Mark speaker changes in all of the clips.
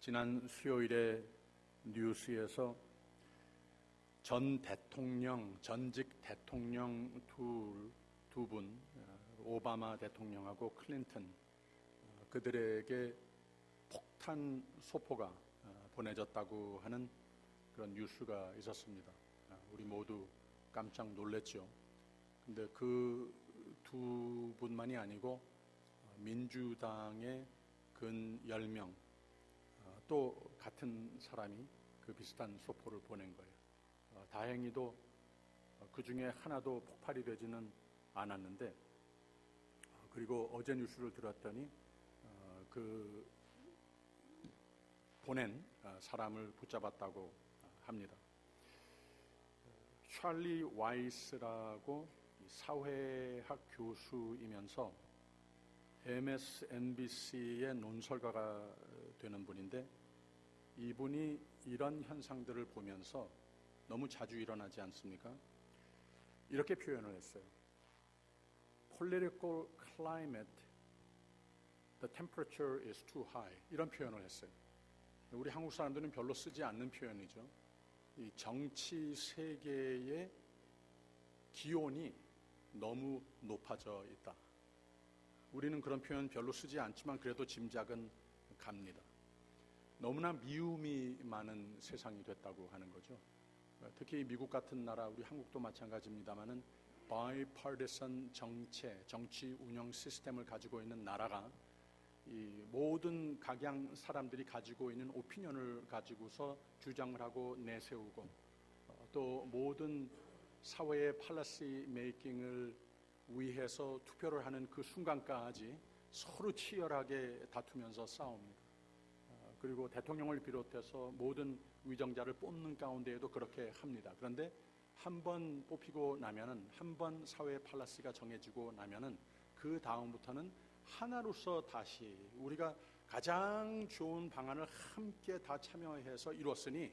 Speaker 1: 지난 수요일에 뉴스에서 전직 대통령 두 분, 오바마 대통령하고 클린턴, 그들에게 폭탄 소포가 보내졌다고 하는 그런 뉴스가 있었습니다. 우리 모두 깜짝 놀랐죠. 근데 그 두 분만이 아니고 민주당의 근 10명, 또 같은 사람이 그 비슷한 소포를 보낸 거예요. 다행히도 그 중에 하나도 폭발이 되지는 않았는데, 그리고 어제 뉴스를 들었더니 그 보낸 사람을 붙잡았다고 합니다. 찰리 와이스라고 사회학 교수이면서 MSNBC의 논설가가 되는 분인데, 이분이 이런 현상들을 보면서 너무 자주 일어나지 않습니까? 이렇게 표현을 했어요. Political climate, the temperature is too high. 이런 표현을 했어요. 우리 한국 사람들은 별로 쓰지 않는 표현이죠. 이 정치 세계의 기온이 너무 높아져 있다. 우리는 그런 표현 별로 쓰지 않지만 그래도 짐작은 갑니다. 너무나 미움이 많은 세상이 됐다고 하는 거죠. 특히 미국 같은 나라, 우리 한국도 마찬가지입니다만은 bipartisan 정치 운영 시스템을 가지고 있는 나라가 이 모든 각양 사람들이 가지고 있는 오피니언을 가지고서 주장을 하고 내세우고, 또 모든 사회의 팔러시 메이킹을 위해서 투표를 하는 그 순간까지 서로 치열하게 다투면서 싸웁니다. 그리고 대통령을 비롯해서 모든 위정자를 뽑는 가운데에도 그렇게 합니다. 그런데 한 번 뽑히고 나면은, 한 번 사회의 팔러시가 정해지고 나면은 그 다음부터는 하나로서 다시 우리가 가장 좋은 방안을 함께 다 참여해서 이뤘으니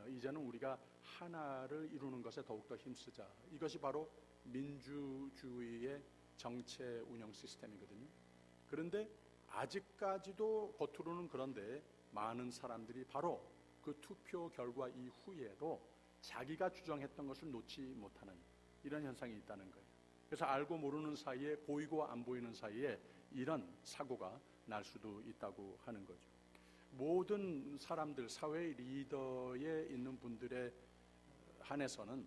Speaker 1: 이제는 우리가 하나를 이루는 것에 더욱더 힘쓰자. 이것이 바로 민주주의의 정체 운영 시스템이거든요. 그런데 아직까지도 겉으로는 그런데 많은 사람들이 바로 그 투표 결과 이후에도 자기가 주장했던 것을 놓지 못하는 이런 현상이 있다는 거예요. 그래서 알고 모르는 사이에, 보이고 안 보이는 사이에 이런 사고가 날 수도 있다고 하는 거죠. 모든 사람들, 사회 리더에 있는 분들에 한해서는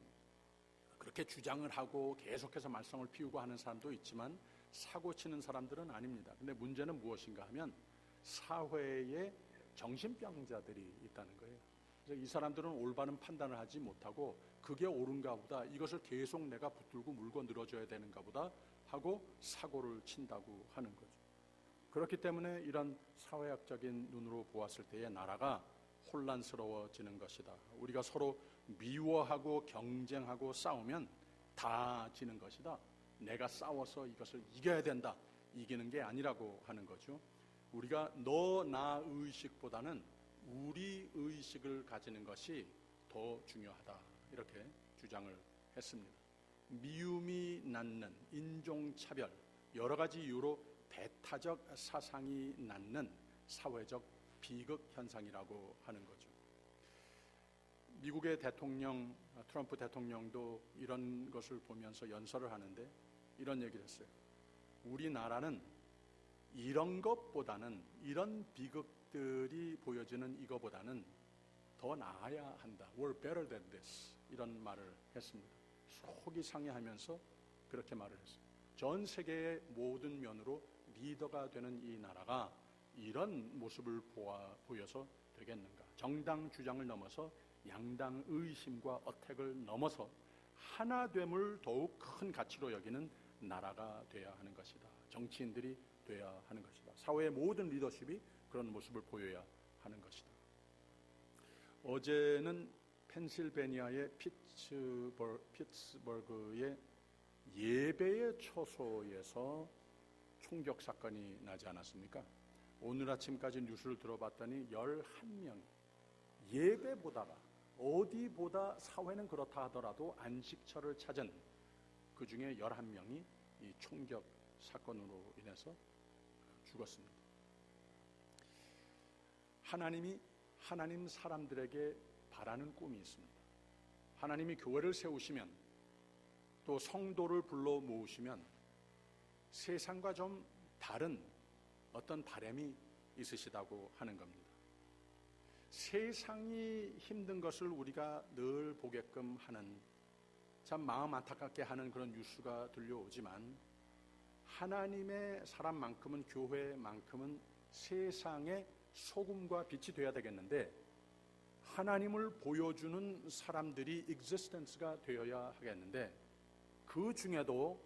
Speaker 1: 그렇게 주장을 하고 계속해서 말썽을 피우고 하는 사람도 있지만 사고 치는 사람들은 아닙니다. 근데 문제는 무엇인가 하면 사회에 정신병자들이 있다는 거예요. 그래서 이 사람들은 올바른 판단을 하지 못하고 그게 옳은가 보다, 이것을 계속 내가 붙들고 물고 늘어져야 되는가 보다 하고 사고를 친다고 하는 거죠. 그렇기 때문에 이런 사회학적인 눈으로 보았을 때의 나라가 혼란스러워지는 것이다. 우리가 서로 미워하고 경쟁하고 싸우면 다 지는 것이다. 내가 싸워서 이것을 이겨야 된다. 이기는 게 아니라고 하는 거죠. 우리가 너, 나 의식보다는 우리 의식을 가지는 것이 더 중요하다. 이렇게 주장을 했습니다. 미움이 낳는 인종차별, 여러 가지 이유로 배타적 사상이 낳는 사회적 비극 현상이라고 하는 거죠. 미국의 대통령, 트럼프 대통령도 이런 것을 보면서 연설을 하는데 이런 얘기를 했어요. 우리나라는 이런 것보다는, 이런 비극들이 보여지는 이거보다는 더 나아야 한다. We're better than this. 이런 말을 했습니다. 속이 상해하면서 그렇게 말을 했어요. 전 세계의 모든 면으로 리더가 되는 이 나라가 이런 모습을 보여서 되겠는가. 정당 주장을 넘어서 양당 의심과 어택을 넘어서 하나됨을 더욱 큰 가치로 여기는 나라가 돼야 하는 것이다. 정치인들이 돼야 하는 것이다. 사회의 모든 리더십이 그런 모습을 보여야 하는 것이다. 어제는 펜실베니아의 피츠버그의 예배의 처소에서 총격 사건이 나지 않았습니까? 오늘 아침까지 뉴스를 들어봤더니 11명이 예배 보다가, 어디보다 사회는 그렇다 하더라도 안식처를 찾은 그 중에 11명이 이 총격 사건으로 인해서 죽었습니다. 하나님이 하나님 사람들에게 바라는 꿈이 있습니다. 하나님이 교회를 세우시면 또 성도를 불러 모으시면 세상과 좀 다른 어떤 바람이 있으시다고 하는 겁니다. 세상이 힘든 것을 우리가 늘 보게끔 하는, 참 마음 안타깝게 하는 그런 뉴스가 들려오지만 하나님의 사람만큼은, 교회만큼은 세상의 소금과 빛이 되어야 되겠는데, 하나님을 보여주는 사람들이 existence가 되어야 하겠는데, 그 중에도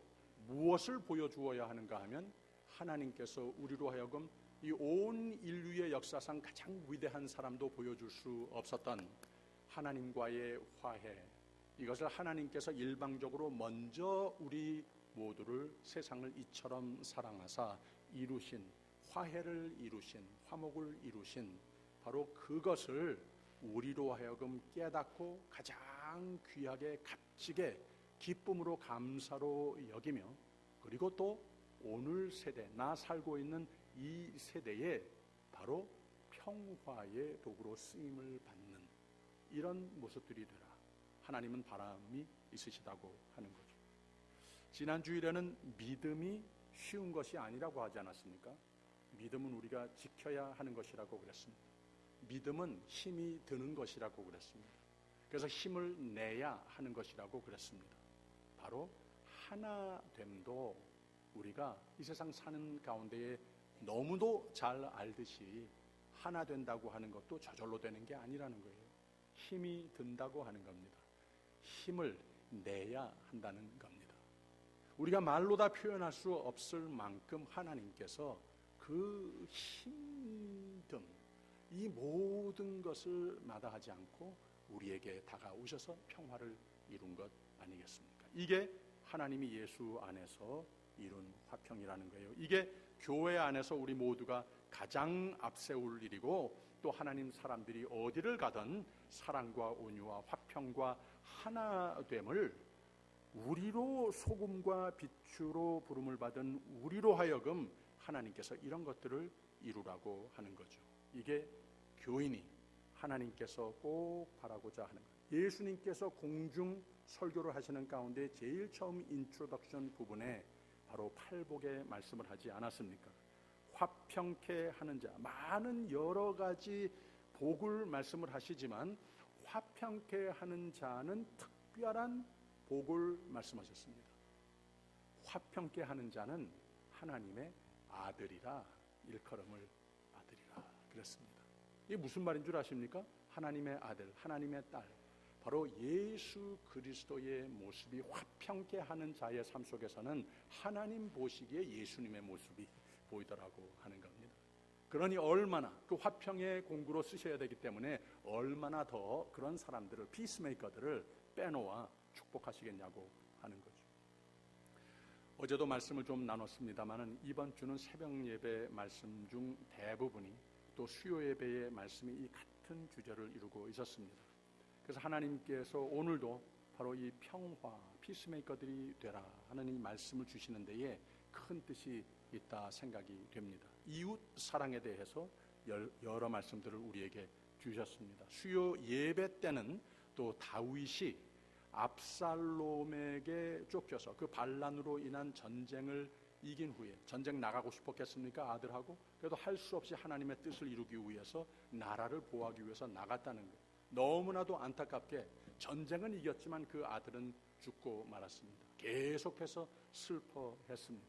Speaker 1: 무엇을 보여주어야 하는가 하면 하나님께서 우리로 하여금 이 온 인류의 역사상 가장 위대한 사람도 보여줄 수 없었던 하나님과의 화해, 이것을 하나님께서 일방적으로 먼저 우리 모두를, 세상을 이처럼 사랑하사 이루신, 화해를 이루신, 화목을 이루신 바로 그것을 우리로 하여금 깨닫고 가장 귀하게, 값지게 기쁨으로, 감사로 여기며, 그리고 또 오늘 세대, 나 살고 있는 이 세대에 바로 평화의 도구로 쓰임을 받는 이런 모습들이 되라, 하나님은 바람이 있으시다고 하는 거죠. 지난 주일에는 믿음이 쉬운 것이 아니라고 하지 않았습니까? 믿음은 우리가 지켜야 하는 것이라고 그랬습니다. 믿음은 힘이 드는 것이라고 그랬습니다. 그래서 힘을 내야 하는 것이라고 그랬습니다. 바로 하나됨도 우리가 이 세상 사는 가운데에 너무도 잘 알듯이 하나 된다고 하는 것도 저절로 되는 게 아니라는 거예요. 힘이 든다고 하는 겁니다. 힘을 내야 한다는 겁니다. 우리가 말로 다 표현할 수 없을 만큼 하나님께서 그 힘듦, 이 모든 것을 마다하지 않고 우리에게 다가오셔서 평화를 이룬 것 아니겠습니까? 이게 하나님이 예수 안에서 이룬 화평이라는 거예요. 이게 교회 안에서 우리 모두가 가장 앞세울 일이고, 또 하나님 사람들이 어디를 가든 사랑과 온유와 화평과 하나됨을, 우리로 소금과 빛으로 부름을 받은 우리로 하여금 하나님께서 이런 것들을 이루라고 하는 거죠. 이게 교인이 하나님께서 꼭 바라고자 하는 것. 예수님께서 공중 설교를 하시는 가운데 제일 처음 인트로덕션 부분에 바로 팔복의 말씀을 하지 않았습니까? 화평케 하는 자, 많은 여러 가지 복을 말씀을 하시지만 화평케 하는 자는 특별한 복을 말씀하셨습니다. 화평케 하는 자는 하나님의 아들이라, 일컬음을 아들이라 그랬습니다. 이게 무슨 말인 줄 아십니까? 하나님의 아들, 하나님의 딸, 바로 예수 그리스도의 모습이 화평케 하는 자의 삶 속에서는 하나님 보시기에 예수님의 모습이 보이더라고 하는 겁니다. 그러니 얼마나 그 화평의 공구로 쓰셔야 되기 때문에 얼마나 더 그런 사람들을, 피스메이커들을 빼놓아 축복하시겠냐고 하는 거죠. 어제도 말씀을 좀 나눴습니다만 이번 주는 새벽 예배 말씀 중 대부분이, 또 수요 예배의 말씀이 이 같은 주제를 이루고 있었습니다. 그래서 하나님께서 오늘도 바로 이 평화, 피스메이커들이 되라 하는 이 말씀을 주시는 데에 큰 뜻이 있다 생각이 됩니다. 이웃 사랑에 대해서 여러 말씀들을 우리에게 주셨습니다. 수요 예배 때는 또 다윗이 압살롬에게 쫓겨서 그 반란으로 인한 전쟁을 이긴 후에, 전쟁 나가고 싶었겠습니까? 아들하고. 그래도 할 수 없이 하나님의 뜻을 이루기 위해서, 나라를 보호하기 위해서 나갔다는 거예요. 너무나도 안타깝게 전쟁은 이겼지만 그 아들은 죽고 말았습니다. 계속해서 슬퍼했습니다.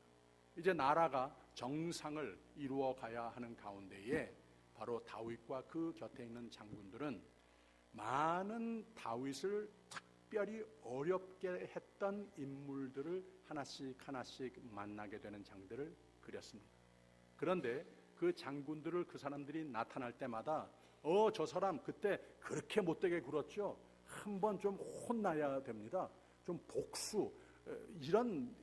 Speaker 1: 이제 나라가 정상을 이루어 가야 하는 가운데에 바로 다윗과 그 곁에 있는 장군들은 많은 다윗을 특별히 어렵게 했던 인물들을 하나씩 하나씩 만나게 되는 장들을 그렸습니다. 그런데 그 장군들을, 그 사람들이 나타날 때마다 저 사람 그때 그렇게 못되게 굴었죠. 한번 좀 혼나야 됩니다. 좀 복수, 이런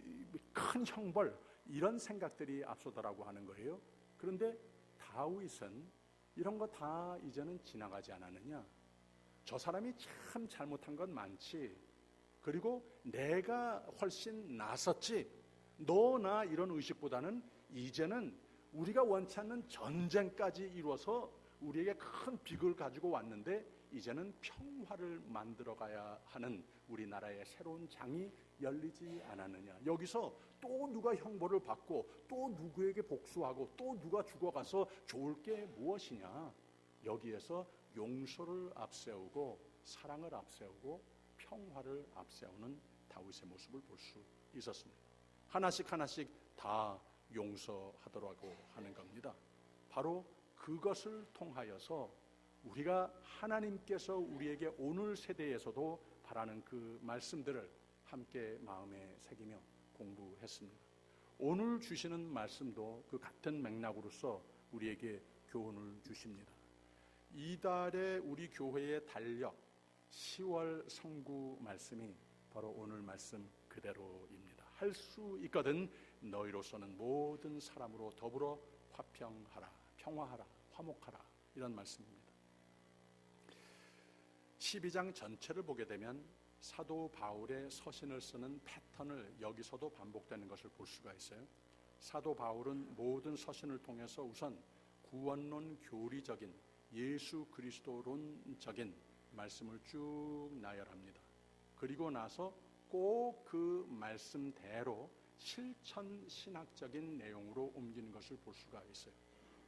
Speaker 1: 큰 형벌, 이런 생각들이 앞서더라고 하는 거예요. 그런데 다윗은 이런 거 다 이제는 지나가지 않았느냐? 저 사람이 참 잘못한 건 많지. 그리고 내가 훨씬 낫었지. 너나 이런 의식보다는 이제는 우리가 원치 않는 전쟁까지 이루어서 우리에게 큰 빅을 가지고 왔는데 이제는 평화를 만들어 가야 하는 우리나라의 새로운 장이 열리지 않았느냐. 여기서 또 누가 형벌을 받고 또 누구에게 복수하고 또 누가 죽어가서 좋을 게 무엇이냐. 여기에서 용서를 앞세우고 사랑을 앞세우고 평화를 앞세우는 다윗의 모습을 볼 수 있었습니다. 하나씩 하나씩 다 용서하더라고 하는 겁니다. 바로 그것을 통하여서 우리가 하나님께서 우리에게 오늘 세대에서도 바라는 그 말씀들을 함께 마음에 새기며 공부했습니다. 오늘 주시는 말씀도 그 같은 맥락으로서 우리에게 교훈을 주십니다. 이달의 우리 교회의 달력 10월 성구 말씀이 바로 오늘 말씀 그대로입니다. 할 수 있거든 너희로서는 모든 사람으로 더불어 화평하라, 평화하라, 화목하라, 이런 말씀입니다. 12장 전체를 보게 되면 사도 바울의 서신을 쓰는 패턴을 여기서도 반복되는 것을 볼 수가 있어요. 사도 바울은 모든 서신을 통해서 우선 구원론 교리적인 예수 그리스도론적인 말씀을 쭉 나열합니다. 그리고 나서 꼭 그 말씀대로 실천 신학적인 내용으로 옮기는 것을 볼 수가 있어요.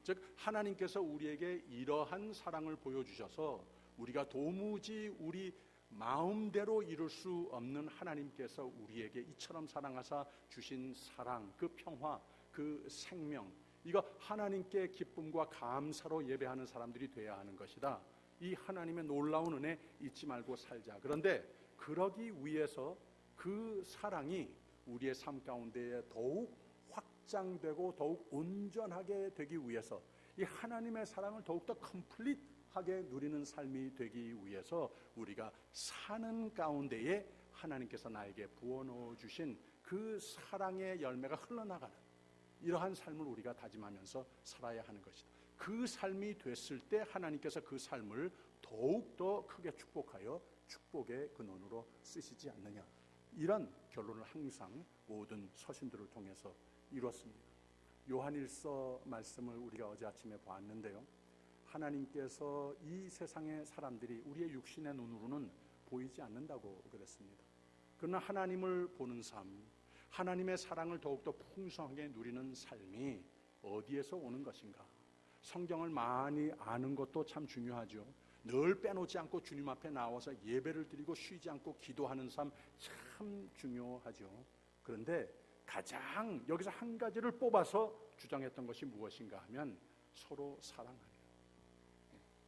Speaker 1: 즉 하나님께서 우리에게 이러한 사랑을 보여주셔서 우리가 도무지 우리 마음대로 이룰 수 없는 하나님께서 우리에게 이처럼 사랑하사 주신 사랑, 그 평화, 그 생명, 이거 하나님께 기쁨과 감사로 예배하는 사람들이 돼야 하는 것이다. 이 하나님의 놀라운 은혜 잊지 말고 살자. 그런데 그러기 위해서 그 사랑이 우리의 삶 가운데에 더욱 확장되고 더욱 온전하게 되기 위해서 이 하나님의 사랑을 더욱더 컴플릿하게 누리는 삶이 되기 위해서 우리가 사는 가운데에 하나님께서 나에게 부어넣어 주신 그 사랑의 열매가 흘러나가는 이러한 삶을 우리가 다짐하면서 살아야 하는 것이다. 그 삶이 됐을 때 하나님께서 그 삶을 더욱더 크게 축복하여 축복의 근원으로 쓰시지 않느냐. 이런 결론을 항상 모든 서신들을 통해서 이뤘습니다. 요한일서 말씀을 우리가 어제 아침에 보았는데요. 하나님께서 이 세상의 사람들이 우리의 육신의 눈으로는 보이지 않는다고 그랬습니다. 그러나 하나님을 보는 삶, 하나님의 사랑을 더욱더 풍성하게 누리는 삶이 어디에서 오는 것인가? 성경을 많이 아는 것도 참 중요하죠. 늘 빼놓지 않고 주님 앞에 나와서 예배를 드리고 쉬지 않고 기도하는 삶 참 중요하죠. 그런데 가장 여기서 한 가지를 뽑아서 주장했던 것이 무엇인가 하면 서로 사랑하라.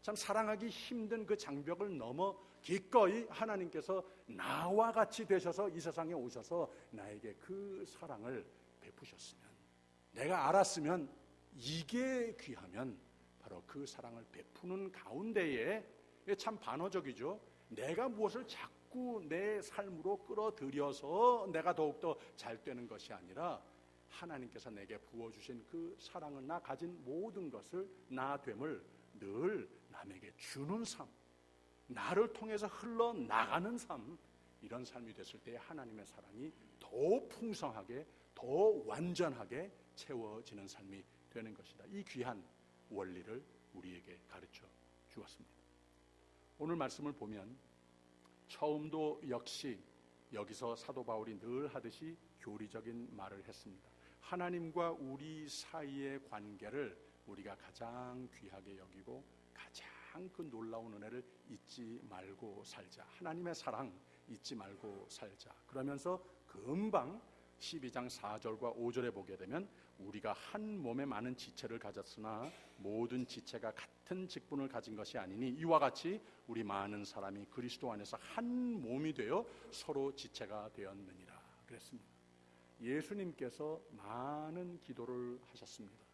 Speaker 1: 참 사랑하기 힘든 그 장벽을 넘어 기꺼이 하나님께서 나와 같이 되셔서 이 세상에 오셔서 나에게 그 사랑을 베푸셨으면, 내가 알았으면, 이게 귀하면 바로 그 사랑을 베푸는 가운데에 참 반어적이죠. 내가 무엇을 자꾸 내 삶으로 끌어들여서 내가 더욱더 잘 되는 것이 아니라 하나님께서 내게 부어주신 그 사랑을, 나 가진 모든 것을, 나 됨을 늘 남에게 주는 삶, 나를 통해서 흘러나가는 삶, 이런 삶이 됐을 때 하나님의 사랑이 더 풍성하게, 더 완전하게 채워지는 삶이 되는 것이다. 이 귀한 원리를 우리에게 가르쳐 주었습니다. 오늘 말씀을 보면 처음도 역시 여기서 사도 바울이 늘 하듯이 교리적인 말을 했습니다. 하나님과 우리 사이의 관계를 우리가 가장 귀하게 여기고 가장 그 놀라운 은혜를 잊지 말고 살자. 하나님의 사랑 잊지 말고 살자. 그러면서 금방 12장 4절과 5절에 보게 되면 우리가 한 몸에 많은 지체를 가졌으나 모든 지체가 같은 직분을 가진 것이 아니니 이와 같이 우리 많은 사람이 그리스도 안에서 한 몸이 되어 서로 지체가 되었느니라 그랬습니다. 예수님께서 많은 기도를 하셨습니다.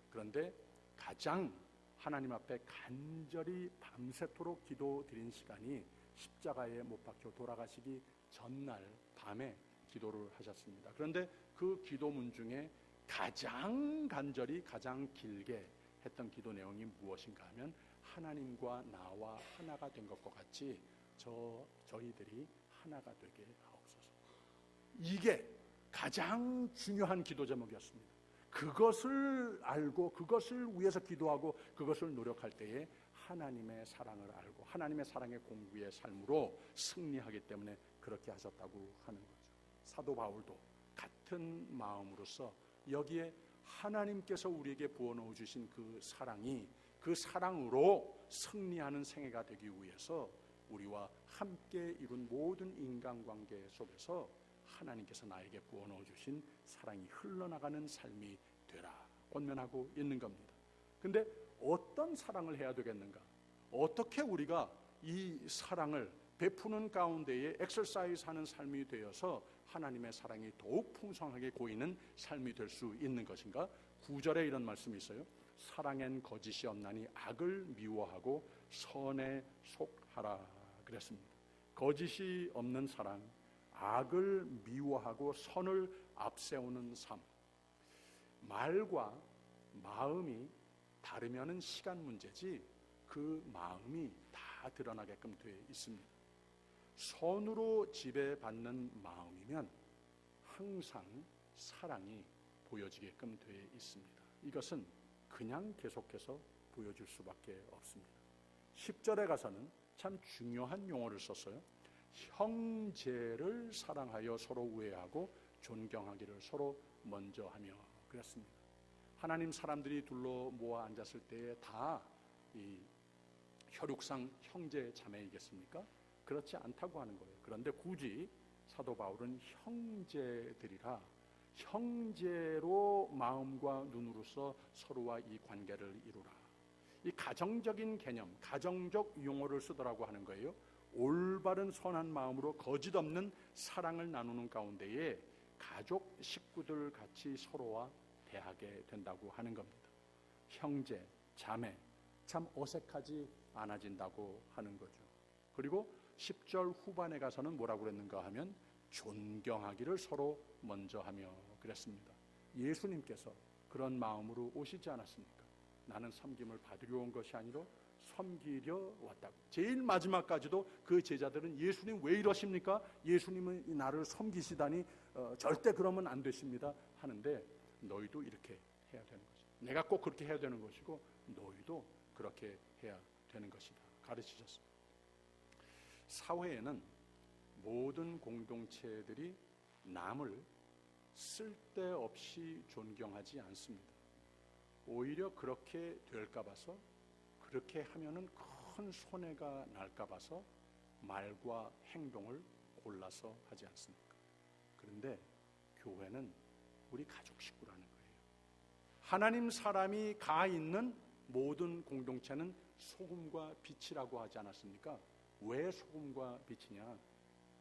Speaker 1: 그런데 가장 하나님 앞에 간절히 밤새도록 기도드린 시간이 십자가에 못 박혀 돌아가시기 전날 밤에 기도를 하셨습니다. 그런데 그 기도문 중에 가장 간절히 가장 길게 했던 기도 내용이 무엇인가 하면 하나님과 나와 하나가 된 것과 같이 저희들이 하나가 되게 하옵소서. 이게 가장 중요한 기도 제목이었습니다. 그것을 알고 그것을 위해서 기도하고 그것을 노력할 때에 하나님의 사랑을 알고 하나님의 사랑의 공부의 삶으로 승리하기 때문에 그렇게 하셨다고 하는 거죠. 사도 바울도 같은 마음으로서 여기에 하나님께서 우리에게 부어넣어 주신 그 사랑이 그 사랑으로 승리하는 생애가 되기 위해서 우리와 함께 이룬 모든 인간관계 속에서 하나님께서 나에게 부어넣어 주신 사랑이 흘러나가는 삶이 되라 권면하고 있는 겁니다. 근데 어떤 사랑을 해야 되겠는가? 어떻게 우리가 이 사랑을 베푸는 가운데에 엑서사이즈하는 삶이 되어서 하나님의 사랑이 더욱 풍성하게 고이는 삶이 될 수 있는 것인가? 9절에 이런 말씀이 있어요. 사랑엔 거짓이 없나니 악을 미워하고 선에 속하라 그랬습니다. 거짓이 없는 사랑, 악을 미워하고 선을 앞세우는 삶. 말과 마음이 다르면은 시간 문제지 그 마음이 다 드러나게끔 되어 있습니다. 선으로 지배받는 마음이면 항상 사랑이 보여지게끔 되어 있습니다. 이것은 그냥 계속해서 보여줄 수밖에 없습니다. 10절에 가서는 참 중요한 용어를 썼어요. 형제를 사랑하여 서로 우애하고 존경하기를 서로 먼저 하며 그랬습니다. 하나님 사람들이 둘러 모아 앉았을 때에 다 이 혈육상 형제 자매이겠습니까? 그렇지 않다고 하는 거예요. 그런데 굳이 사도 바울은 형제들이라 형제로 마음과 눈으로서 서로와 이 관계를 이루라. 이 가정적인 개념, 가정적 용어를 쓰더라고 하는 거예요. 올바른 선한 마음으로 거짓 없는 사랑을 나누는 가운데에 가족 식구들 같이 서로와 대하게 된다고 하는 겁니다. 형제, 자매, 참 어색하지 않아진다고 하는 거죠. 그리고 10절 후반에 가서는 뭐라고 그랬는가 하면 존경하기를 서로 먼저 하며 그랬습니다. 예수님께서 그런 마음으로 오시지 않았습니까? 나는 섬김을 받으려 온 것이 아니라 섬기려 왔다고. 제일 마지막까지도 그 제자들은 예수님 왜 이러십니까? 예수님은 나를 섬기시다니 절대 그러면 안 되십니다 하는데 너희도 이렇게 해야 되는 것이다. 내가 꼭 그렇게 해야 되는 것이고 너희도 그렇게 해야 되는 것이다 가르치셨습니다. 사회에는 모든 공동체들이 남을 쓸데없이 존경하지 않습니다. 오히려 그렇게 될까 봐서 그렇게 하면은 큰 손해가 날까 봐서 말과 행동을 골라서 하지 않습니까? 그런데 교회는 우리 가족 식구라는 거예요. 하나님 사람이 가 있는 모든 공동체는 소금과 빛이라고 하지 않았습니까? 왜 소금과 빛이냐?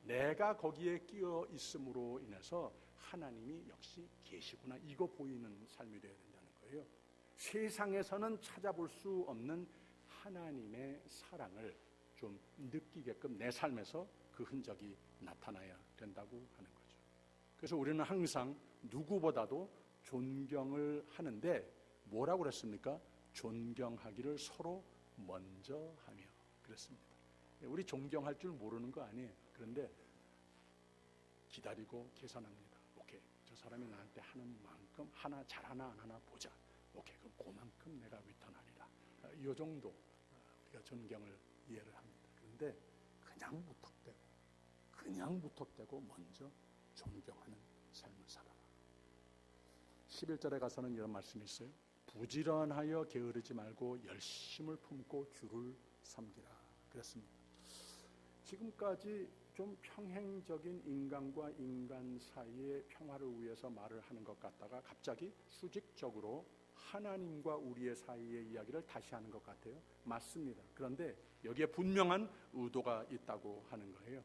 Speaker 1: 내가 거기에 끼어 있음으로 인해서 하나님이 역시 계시구나 이거 보이는 삶이 되어야 된다는 거예요. 세상에서는 찾아볼 수 없는 하나님의 사랑을 좀 느끼게끔 내 삶에서 그 흔적이 나타나야 된다고 하는 거죠. 그래서 우리는 항상 누구보다도 존경을 하는데 뭐라고 그랬습니까? 존경하기를 서로 먼저 하며 그랬습니다. 우리 존경할 줄 모르는 거 아니에요. 그런데 기다리고 계산합니다. 오케이, 저 사람이 나한테 하는 만큼 하나 잘하나 안 하나 보자. 오케이, 그럼 그만큼 내가 리턴하리라. 이 정도 우리가 존경을 이해를 합니다. 그런데 그냥 무턱대고 먼저 존경하는 삶을 살아라. 11절에 가서는 이런 말씀이 있어요. 부지런하여 게으르지 말고 열심을 품고 주를 섬기라 그랬습니다. 지금까지 좀 평행적인 인간과 인간 사이의 평화를 위해서 말을 하는 것 같다가 갑자기 수직적으로 하나님과 우리의 사이의 이야기를 다시 하는 것 같아요. 맞습니다. 그런데 여기에 분명한 의도가 있다고 하는 거예요.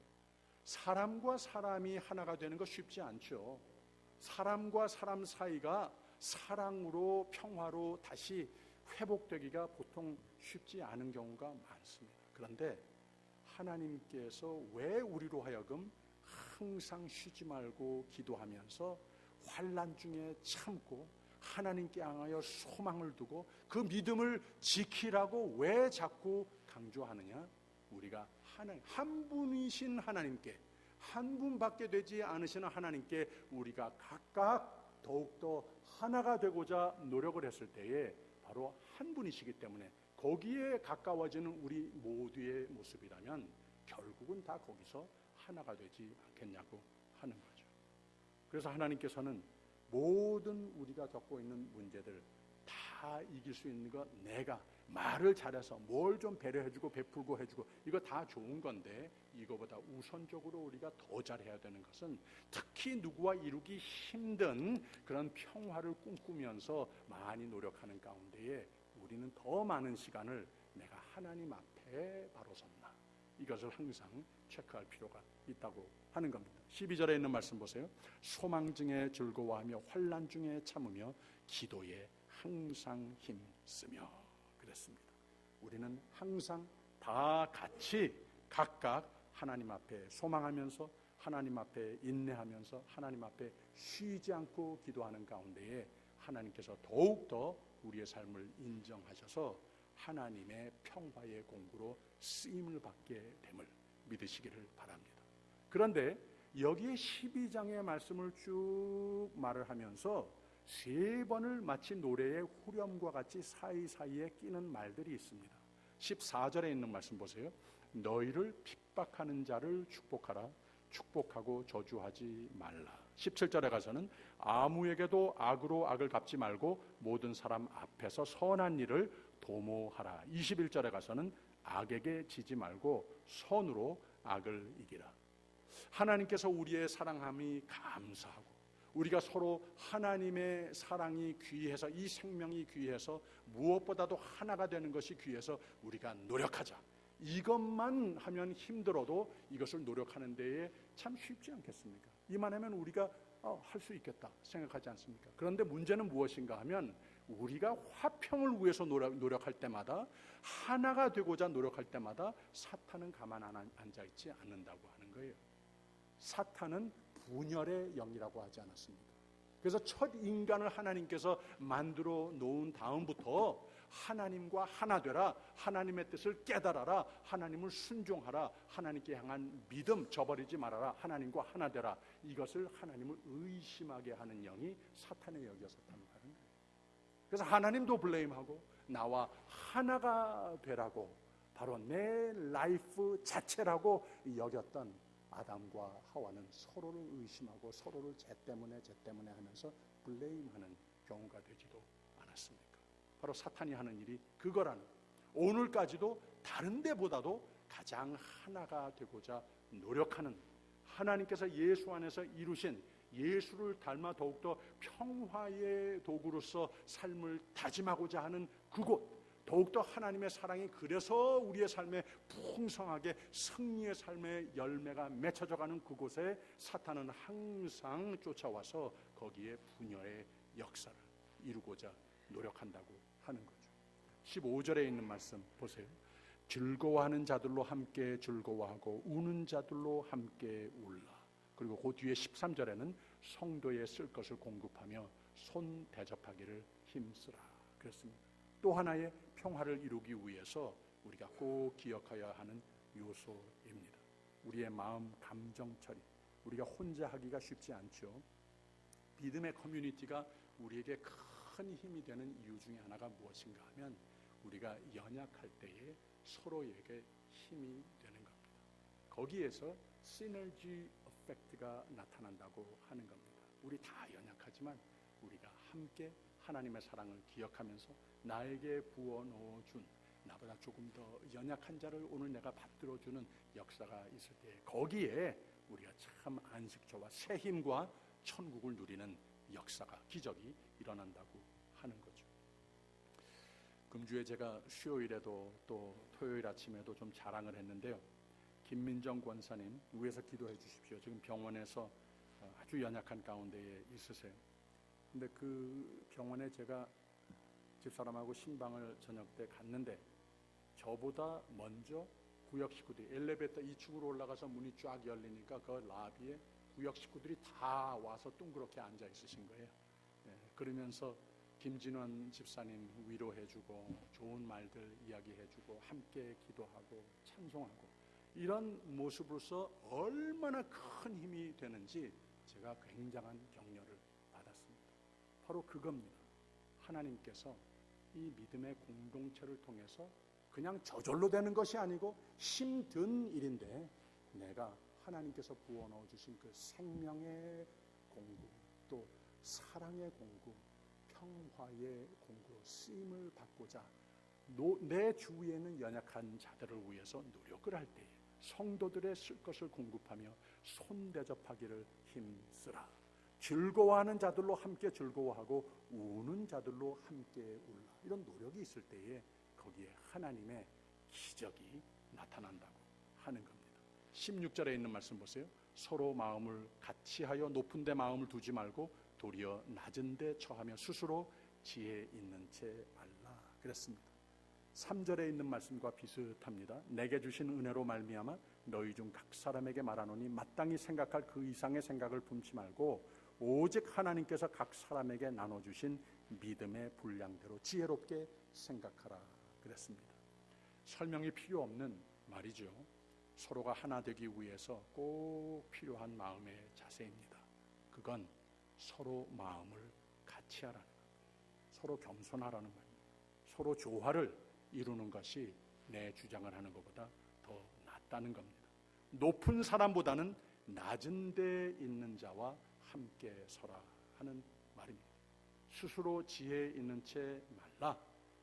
Speaker 1: 사람과 사람이 하나가 되는 거 쉽지 않죠. 사람과 사람 사이가 사랑으로 평화로 다시 회복되기가 보통 쉽지 않은 경우가 많습니다. 그런데 하나님께서 왜 우리로 하여금 항상 쉬지 말고 기도하면서 환난 중에 참고 하나님께 향하여 소망을 두고 그 믿음을 지키라고 왜 자꾸 강조하느냐? 우리가 한 분이신 하나님께, 한 분밖에 되지 않으시는 하나님께 우리가 각각 더욱더 하나가 되고자 노력을 했을 때에 바로 한 분이시기 때문에 거기에 가까워지는 우리 모두의 모습이라면 결국은 다 거기서 하나가 되지 않겠냐고 하는 거죠. 그래서 하나님께서는 모든 우리가 겪고 있는 문제들 다 이길 수 있는 거, 내가 말을 잘해서 뭘 좀 배려해주고 베풀고 해주고 이거 다 좋은 건데, 이거보다 우선적으로 우리가 더 잘해야 되는 것은 특히 누구와 이루기 힘든 그런 평화를 꿈꾸면서 많이 노력하는 가운데에 우리는 더 많은 시간을 내가 하나님 앞에 바로 섰나, 이것을 항상 체크할 필요가 있다고 하는 겁니다. 12절에 있는 말씀 보세요. 소망 중에 즐거워하며 환난 중에 참으며 기도에 항상 힘쓰며 그랬습니다. 우리는 항상 다 같이 각각 하나님 앞에 소망하면서 하나님 앞에 인내하면서 하나님 앞에 쉬지 않고 기도하는 가운데에 하나님께서 더욱더 우리의 삶을 인정하셔서 하나님의 평화의 공구로 쓰임을 받게 됨을 믿으시기를 바랍니다. 그런데 여기에 12장의 말씀을 쭉 말을 하면서 세 번을 마치 노래의 후렴과 같이 사이사이에 끼는 말들이 있습니다. 14절에 있는 말씀 보세요. 너희를 핍박하는 자를 축복하라. 축복하고 저주하지 말라. 17절에 가서는 아무에게도 악으로 악을 갚지 말고 모든 사람 앞에서 선한 일을 도모하라. 21절에 가서는 악에게 지지 말고 선으로 악을 이기라. 하나님께서 우리의 사랑함이 감사하고 우리가 서로 하나님의 사랑이 귀해서, 이 생명이 귀해서, 무엇보다도 하나가 되는 것이 귀해서 우리가 노력하자, 이것만 하면 힘들어도 이것을 노력하는 데에 참 쉽지 않겠습니까? 이만하면 우리가 할 수 있겠다 생각하지 않습니까? 그런데 문제는 무엇인가 하면 우리가 화평을 위해서 노력할 때마다, 하나가 되고자 노력할 때마다 사탄은 가만 안 앉아있지 않는다고 하는 거예요. 사탄은 분열의 영이라고 하지 않았습니까? 그래서 첫 인간을 하나님께서 만들어 놓은 다음부터 하나님과 하나 되라, 하나님의 뜻을 깨달아라, 하나님을 순종하라, 하나님께 향한 믿음 저버리지 말아라, 하나님과 하나 되라, 이것을 하나님을 의심하게 하는 영이 사탄의 영이었다는 거예요. 그래서 하나님도 블레임하고 나와 하나가 되라고, 바로 내 라이프 자체라고 여겼던 아담과 하와는 서로를 의심하고 서로를 쟤 때문에 하면서 블레임하는 경우가 되지도 않았습니까? 바로 사탄이 하는 일이 그거라는, 오늘까지도 다른 데보다도 가장 하나가 되고자 노력하는, 하나님께서 예수 안에서 이루신, 예수를 닮아 더욱더 평화의 도구로서 삶을 다짐하고자 하는 그곳, 더욱더 하나님의 사랑이 그래서 우리의 삶에 풍성하게 승리의 삶의 열매가 맺혀져가는 그곳에 사탄은 항상 쫓아와서 거기에 분열의 역사를 이루고자 노력한다고 하는 거죠. 15절에 있는 말씀 보세요. 즐거워하는 자들로 함께 즐거워하고 우는 자들로 함께 울라. 그리고 그 뒤에 13절에는 성도에 쓸 것을 공급하며 손 대접하기를 힘쓰라 그랬습니다. 또 하나의 평화를 이루기 위해서 우리가 꼭 기억해야 하는 요소입니다. 우리의 마음 감정 처리, 우리가 혼자 하기가 쉽지 않죠. 믿음의 커뮤니티가 우리에게 큰 힘이 되는 이유 중에 하나가 무엇인가 하면 우리가 연약할 때에 서로에게 힘이 되는 겁니다. 거기에서 시너지 이펙트가 나타난다고 하는 겁니다. 우리 다 연약하지만 우리가 함께 하나님의 사랑을 기억하면서 나에게 부어넣어준, 나보다 조금 더 연약한 자를 오늘 내가 받들어주는 역사가 있을 때, 거기에 우리가 참 안식처와 새 힘과 천국을 누리는 역사가, 기적이 일어난다고 하는 거죠. 금주에 제가 수요일에도 또 토요일 아침에도 좀 자랑을 했는데요. 김민정 권사님 위에서 기도해 주십시오. 지금 병원에서 아주 연약한 가운데에 있으세요. 근데 그 병원에 제가 집사람하고 신방을 저녁 때 갔는데 저보다 먼저 구역 식구들이 엘리베이터 2층으로 올라가서 문이 쫙 열리니까 그 라비에 구역 식구들이 다 와서 둥그렇게 앉아 있으신 거예요. 그러면서 김진원 집사님 위로해주고 좋은 말들 이야기해주고 함께 기도하고 찬송하고, 이런 모습으로서 얼마나 큰 힘이 되는지 제가 굉장한 격려를 받았습니다. 바로 그겁니다. 하나님께서 이 믿음의 공동체를 통해서 그냥 저절로 되는 것이 아니고 힘든 일인데, 내가 하나님께서 부어 넣어주신 그 생명의 공구, 또 사랑의 공구, 평화의 공구로 쓰임을 받고자 내 주위에는 연약한 자들을 위해서 노력을 할 때에 성도들의 쓸 것을 공급하며 손대접하기를 힘쓰라. 즐거워하는 자들로 함께 즐거워하고 우는 자들로 함께 울라. 이런 노력이 있을 때에 거기에 하나님의 기적이 나타난다고 하는 겁니다. 16절에 있는 말씀 보세요. 서로 마음을 같이하여 높은 데 마음을 두지 말고 도리어 낮은 데 처하며 스스로 지혜 있는 채 말라 그랬습니다. 3절에 있는 말씀과 비슷합니다. 내게 주신 은혜로 말미암아 너희 중 각 사람에게 말하노니 마땅히 생각할 그 이상의 생각을 품지 말고 오직 하나님께서 각 사람에게 나눠주신 믿음의 분량대로 지혜롭게 생각하라 그랬습니다. 설명이 필요 없는 말이죠. 서로가 하나 되기 위해서 꼭 필요한 마음의 자세입니다. 그건 서로 마음을 같이 하라는 것, 서로 겸손하라는 말입니다. 서로 조화를 이루는 것이 내 주장을 하는 것보다 더 낫다는 겁니다. 높은 사람보다는 낮은 데 있는 자와 함께 서라 하는 말입니다. 스스로 지혜 있는 채 말라.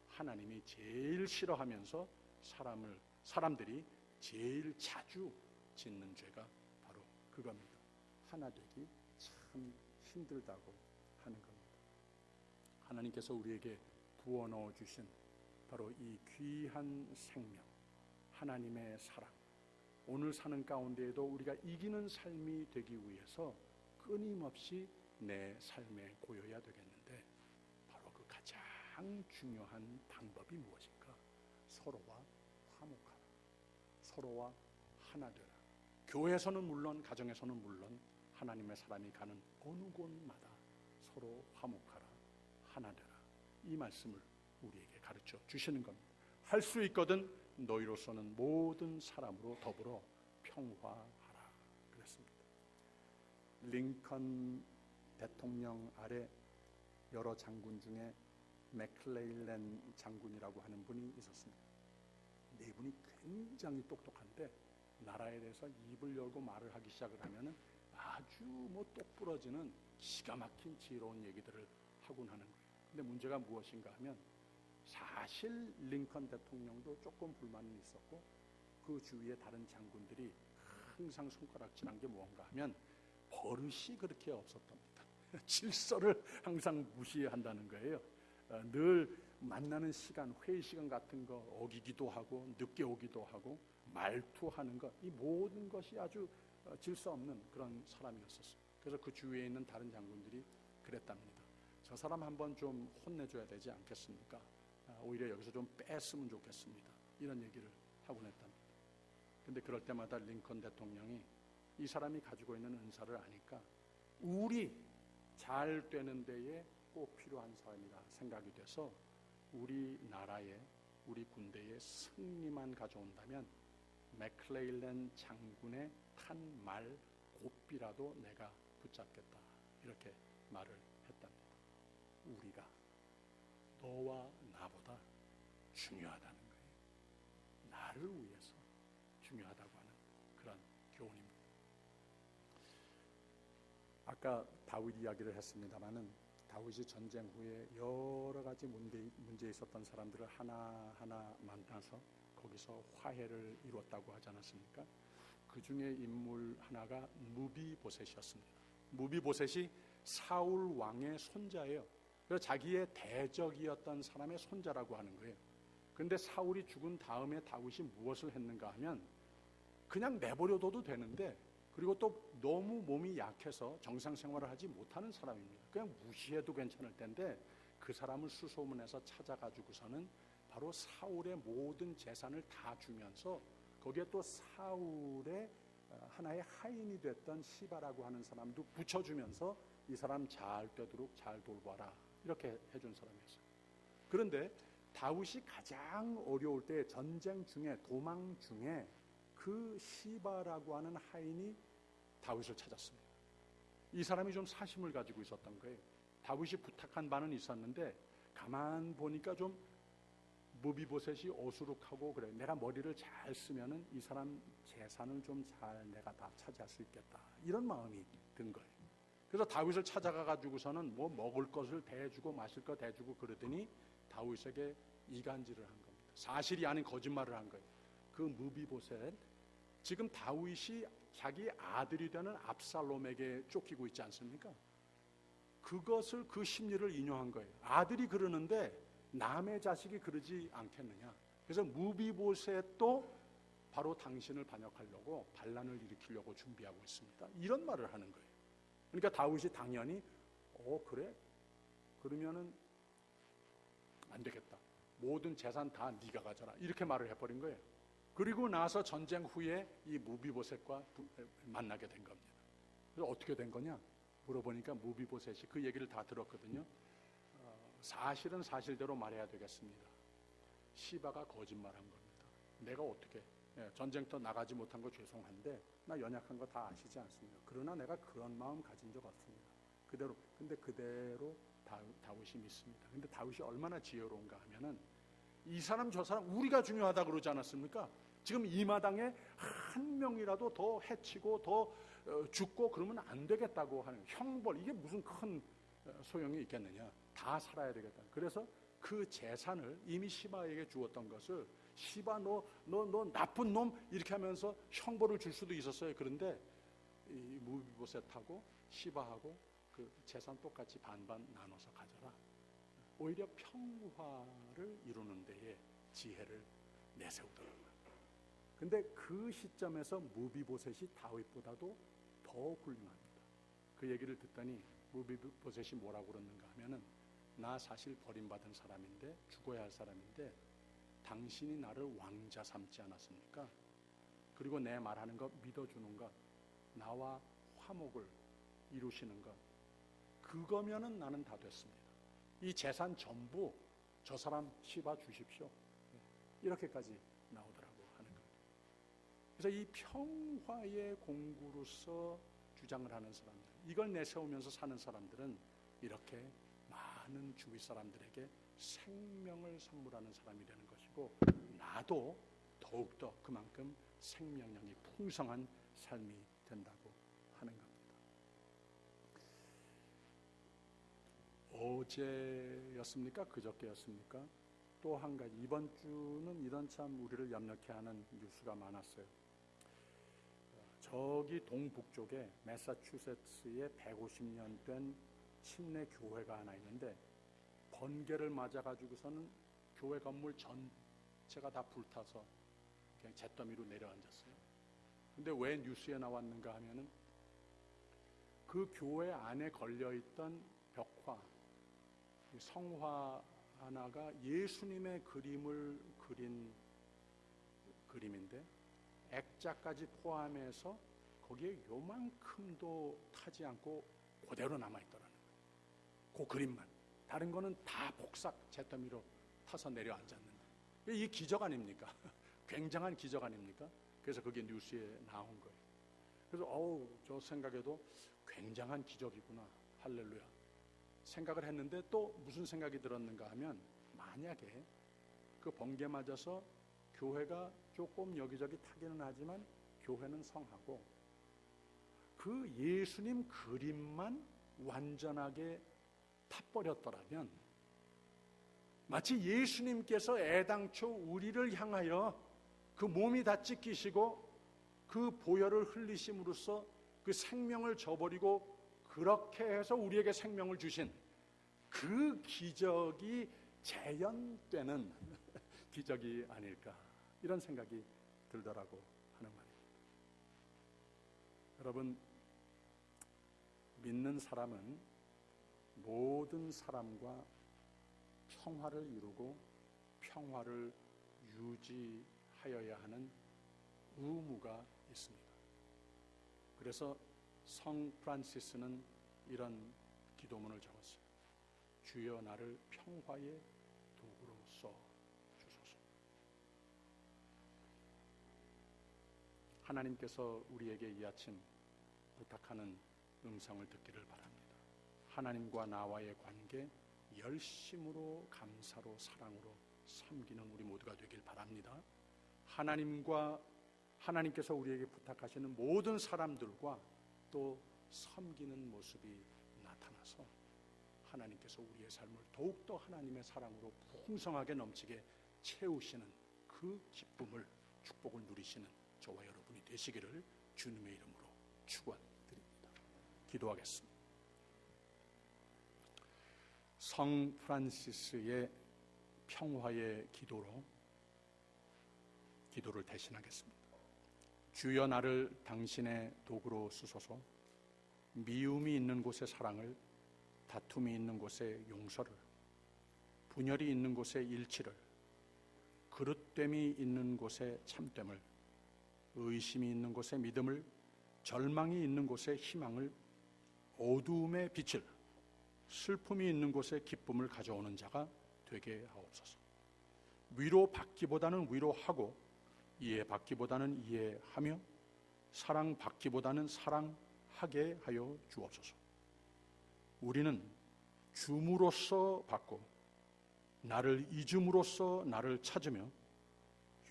Speaker 1: 하나님이 제일 싫어하면서 사람들이 제일 자주 짓는 죄가 바로 그겁니다. 하나 되기 참 힘들다고 하는 겁니다. 하나님께서 우리에게 부어 넣어 주신 바로 이 귀한 생명, 하나님의 사랑, 오늘 사는 가운데에도 우리가 이기는 삶이 되기 위해서 끊임없이 내 삶에 고여야 되겠는데, 바로 그 가장 중요한 방법이 무엇인가? 서로와 화목하라. 서로와 하나 되라. 교회에서는 물론, 가정에서는 물론, 하나님의 사람이 가는 어느 곳마다 서로 화목하라, 하나 되라. 이 말씀을 우리에게 가르쳐 주시는 겁니다. 할 수 있거든 너희로서는 모든 사람으로 더불어 평화하라 그랬습니다. 링컨 대통령 아래 여러 장군 중에 맥클레일랜 장군이라고 하는 분이 있었습니다. 네 분이 굉장히 똑똑한데 나라에 대해서 입을 열고 말을 하기 시작을 하면 아주 똑부러지는 기가 막힌 지혜로운 얘기들을 하곤 하는 거예요. 근데 문제가 무엇인가 하면, 사실 링컨 대통령도 조금 불만이 있었고 그 주위에 다른 장군들이 항상 손가락질한 게 뭔가 하면 버릇이 그렇게 없었답니다. 질서를 항상 무시한다는 거예요. 늘 만나는 시간, 회의 시간 같은 거 어기기도 하고 늦게 오기도 하고 말투하는 것, 이 모든 것이 아주 질서 없는 그런 사람이었었어요. 그래서 그 주위에 있는 다른 장군들이 그랬답니다. 저 사람 한번 좀 혼내줘야 되지 않겠습니까? 오히려 여기서 좀 뺐으면 좋겠습니다. 이런 얘기를 하곤 했답니다. 근데 그럴 때마다 링컨 대통령이 이 사람이 가지고 있는 은사를 아니까 우리 잘 되는 데에 꼭 필요한 사람이라 생각이 돼서 우리나라에, 우리 군대에 승리만 가져온다면 맥클레일랜 장군의 탄 말 고삐라도 내가 붙잡겠다, 이렇게 말을 했답니다. 우리가 너와 나보다 중요하다는 거예요. 나를 위해서 중요하다고 하는 그런 교훈입니다. 아까 다윗 이야기를 했습니다마는 다윗이 전쟁 후에 여러 가지 문제 있었던 사람들을 하나하나 만나서 거기서 화해를 이뤘다고 하지 않았습니까? 그 중에 인물 하나가 무비보셋이었습니다. 무비보셋이 사울 왕의 손자예요. 그래서 자기의 대적이었던 사람의 손자라고 하는 거예요. 그런데 사울이 죽은 다음에 다윗이 무엇을 했는가 하면 그냥 내버려둬도 되는데, 그리고 또 너무 몸이 약해서 정상 생활을 하지 못하는 사람입니다. 그냥 무시해도 괜찮을 텐데 그 사람을 수소문해서 찾아가지고서는 바로 사울의 모든 재산을 다 주면서 거기에 또 사울의 하나의 하인이 됐던 시바라고 하는 사람도 붙여주면서 이 사람 잘 되도록 잘 돌봐라, 이렇게 해준 사람이었어요. 그런데 다윗이 가장 어려울 때, 전쟁 중에, 도망 중에 그 시바라고 하는 하인이 다윗을 찾았습니다. 이 사람이 좀 사심을 가지고 있었던 거예요. 다윗이 부탁한 바는 있었는데 가만 보니까 좀 무비보셋이 어수룩하고 그래. 내가 머리를 잘 쓰면은 이 사람 재산을 좀 잘 내가 다 차지할 수 있겠다. 이런 마음이 든 거예요. 그래서 다윗을 찾아가 가지고서는 뭐 먹을 것을 대주고 마실 것 대주고 그러더니 다윗에게 이간질을 한 겁니다. 사실이 아닌 거짓말을 한 거예요. 그 무비보셋, 지금 다윗이 자기 아들이 되는 압살롬에게 쫓기고 있지 않습니까? 그것을, 그 심리를 인용한 거예요. 아들이 그러는데 남의 자식이 그러지 않겠느냐. 그래서 무비보셋도 바로 당신을 반역하려고 반란을 일으키려고 준비하고 있습니다. 이런 말을 하는 거예요. 그러니까 다윗이 당연히 그래? 그러면은 안 되겠다. 모든 재산 다 네가 가져라. 이렇게 말을 해버린 거예요. 그리고 나서 전쟁 후에 이 무비보셋과 만나게 된 겁니다. 그래서 어떻게 된 거냐? 물어보니까 무비보셋이 그 얘기를 다 들었거든요. 사실은 사실대로 말해야 되겠습니다. 시바가 거짓말한 겁니다. 내가 어떻게 전쟁터 나가지 못한 거 죄송한데 나 연약한 거 다 아시지 않습니까? 그러나 내가 그런 마음 가진 적 없습니다. 근데 그대로 다윗이 믿습니다. 근데 다윗이 얼마나 지혜로운가 하면은 이 사람 저 사람 우리가 중요하다 그러지 않았습니까? 지금 이 마당에 한 명이라도 더 해치고 더 죽고 그러면 안 되겠다고 하는 형벌, 이게 무슨 큰 소용이 있겠느냐. 다 살아야 되겠다. 그래서 그 재산을 이미 시바에게 주었던 것을 시바 너 나쁜 놈 이렇게 하면서 형벌을 줄 수도 있었어요. 그런데 이 무비보셋하고 시바하고 그 재산 똑같이 반반 나눠서 가져라. 오히려 평화를 이루는 데에 지혜를 내세우더라고요. 근데 그 시점에서 무비보셋이 다윗보다도 더 훌륭합니다. 그 얘기를 듣더니 무비보셋이 뭐라고 그러는가 하면은 나 사실 버림받은 사람인데 죽어야 할 사람인데 당신이 나를 왕자 삼지 않았습니까? 그리고 내 말하는 것 믿어주는 것, 나와 화목을 이루시는 것, 그거면은 나는 다 됐습니다. 이 재산 전부 저 사람 시바 주십시오. 이렇게까지 나오더라고 하는 거예요. 그래서 이 평화의 공구로서 주장을 하는 사람들, 이걸 내세우면서 사는 사람들은 이렇게 많은 주위 사람들에게 생명을 선물하는 사람이 되는 것이고, 나도 더욱더 그만큼 생명력이 풍성한 삶이 된다고 하는 겁니다. 어제였습니까? 그저께였습니까? 또 한 가지, 이번 주는 이런 참 우리를 염려케 하는 뉴스가 많았어요. 저기 동북쪽에 매사추세츠에 150년 된 침례 교회가 하나 있는데 번개를 맞아가지고서는 교회 건물 전체가 다 불타서 그냥 잿더미로 내려앉았어요. 근데 왜 뉴스에 나왔는가 하면은 그 교회 안에 걸려있던 벽화, 성화 하나가 예수님의 그림을 그린 그림인데 액자까지 포함해서 거기에 요만큼도 타지 않고 그대로 남아있더라는 거예요. 그 그림만. 다른 거는 다 폭삭 잿더미로 타서 내려앉았는데 이 기적 아닙니까? 굉장한 기적 아닙니까? 그래서 그게 뉴스에 나온 거예요. 그래서 저 생각에도 굉장한 기적이구나. 할렐루야. 생각을 했는데 또 무슨 생각이 들었는가 하면 만약에 그 번개 맞아서 교회가 조금 여기저기 타기는 하지만 교회는 성하고 그 예수님 그림만 완전하게 타버렸더라면 마치 예수님께서 애당초 우리를 향하여 그 몸이 다 찢기시고 그 보혈을 흘리심으로써 그 생명을 저버리고 그렇게 해서 우리에게 생명을 주신 그 기적이 재현되는 기적이 아닐까, 이런 생각이 들더라고 하는 말입니다. 여러분, 믿는 사람은 모든 사람과 평화를 이루고 평화를 유지하여야 하는 의무가 있습니다. 그래서 성 프란시스는 이런 기도문을 적었어요. 주여 나를 평화의 도구로 써 주소서. 하나님께서 우리에게 이 아침 부탁하는 음성을 듣기를 바랍니다. 하나님과 나와의 관계 열심으로 감사로 사랑으로 섬기는 우리 모두가 되길 바랍니다. 하나님께서 우리에게 부탁하시는 모든 사람들과 또 섬기는 모습이 나타나서 하나님께서 우리의 삶을 더욱더 하나님의 사랑으로 풍성하게 넘치게 채우시는 그 기쁨을, 축복을 누리시는 저와 여러분이 되시기를 주님의 이름으로 축원드립니다. 기도하겠습니다. 성 프란시스의 평화의 기도로 기도를 대신하겠습니다. 주여 나를 당신의 도구로 쓰소서. 미움이 있는 곳에 사랑을, 다툼이 있는 곳에 용서를, 분열이 있는 곳에 일치를, 그릇됨이 있는 곳에 참됨을, 의심이 있는 곳에 믿음을, 절망이 있는 곳에 희망을, 어두움의 빛을, 슬픔이 있는 곳에 기쁨을 가져오는 자가 되게 하옵소서. 위로받기보다는 위로하고, 이해받기보다는 이해하며, 사랑받기보다는 사랑하게 하여 주옵소서. 우리는 줌으로써 받고, 나를 잊음으로써 나를 찾으며,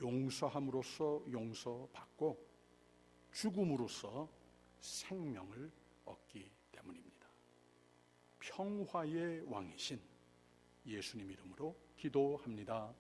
Speaker 1: 용서함으로써 용서받고, 죽음으로써 생명을 얻기 때문입니다. 평화의 왕이신 예수님 이름으로 기도합니다.